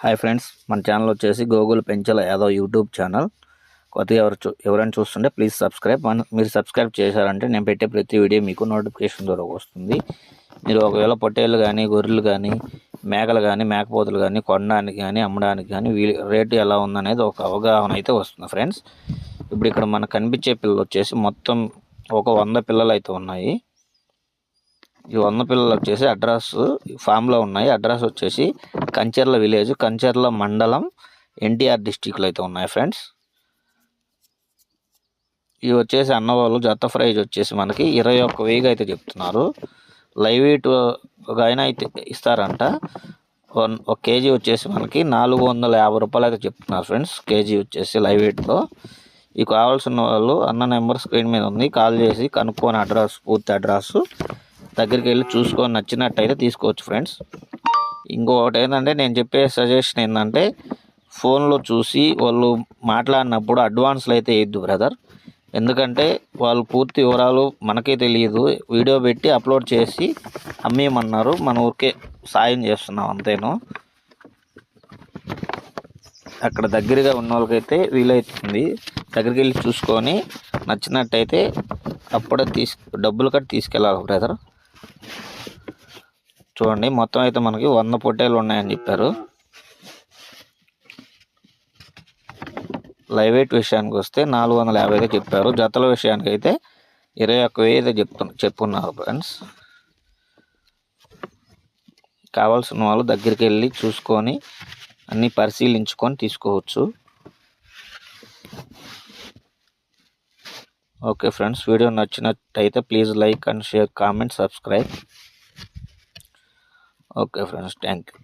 Hi friends, మన channel వచ్చేసి గోగుల్ Penchala Yadav YouTube channel. కొత్తగా ఎవరైనా చూస్తుంటే ప్లీజ్ సబ్స్క్రైబ్. మీరు సబ్స్క్రైబ్ చేశారంటే నేను పెట్టే ప్రతి వీడియో మీకు నోటిఫికేషన్ ద్వారా వస్తుంది. మీరు ఒకవేళ పొట్టేళ్ళు కానీ, గొర్రెలు కానీ, మేకలు కానీ, మేకపోతులు కానీ కొనడానికి కానీ, అమ్మడానికి కానీ రేటు ఎలా ఉందనేది ఒక అవగాహన అయితే వస్తుంది ఫ్రెండ్స్. ఇప్పుడు ఇక్కడ మనకు కనిపించే పిల్లలు వచ్చేసి మొత్తం ఒక 100 పిల్లలు అయితే ఉన్నాయి. ఈ 100 పిల్లలు వచ్చేసి అడ్రస్ ఫామ్లో ఉన్నాయి. అడ్రస్ వచ్చేసి కంచెర్ల విలేజ్, కంచెర్ల మండలం, ఎన్టీఆర్ డిస్టిక్లో అయితే ఉన్నాయి ఫ్రెండ్స్. ఇవి వచ్చేసి అన్నవాళ్ళు జత ప్రైజ్ వచ్చేసి మనకి 21,000 అయితే చెప్తున్నారు. లైవ్ వెయిట్ అయినా అయితే ఇస్తారంట. 1 కేజీ వచ్చేసి మనకి 450 రూపాయలు అయితే చెప్తున్నారు ఫ్రెండ్స్. కేజీ వచ్చేసి లైవ్ వెయిట్లో. ఇవి కావాల్సిన వాళ్ళు అన్న నెంబర్ స్క్రీన్ మీద ఉంది, కాల్ చేసి కనుక్కొని అడ్రస్, పూర్తి అడ్రస్ దగ్గరికి వెళ్ళి చూసుకొని నచ్చినట్టయితే తీసుకోవచ్చు ఫ్రెండ్స్. ఇంకొకటి ఏంటంటే నేను చెప్పే సజెషన్ ఏంటంటే ఫోన్లో చూసి వాళ్ళు మాట్లాడినప్పుడు అడ్వాన్స్లు అయితే వేయద్దు బ్రదర్. ఎందుకంటే వాళ్ళు పూర్తి వివరాలు మనకే తెలియదు. వీడియో పెట్టి అప్లోడ్ చేసి అమ్మేయమన్నారు, మన ఊరికే సాయం చేస్తున్నాం అంతేను. అక్కడ దగ్గరగా ఉన్న వాళ్ళకైతే వీలవుతుంది, దగ్గరికి వెళ్ళి చూసుకొని నచ్చినట్టయితే అప్పుడే డబ్బులు కట్టి తీసుకెళ్ళాలి బ్రదర్. చూడండి, మొత్తం అయితే మనకి 100 పొట్టేలు ఉన్నాయని చెప్పారు. లైవ్ వెయిట్ విషయానికి వస్తే 450 అయితే చెప్పారు. జతల విషయానికి అయితే 21,000 అయితే చెప్పున్నారు ఫ్రెండ్స్. కావాల్సిన వాళ్ళు దగ్గరికి వెళ్ళి చూసుకొని అన్నీ పరిశీలించుకొని తీసుకోవచ్చు. ఓకే ఫ్రెండ్స్, వీడియో నచ్చినట్టయితే please like and share, comment, subscribe. Okay friends, thank you.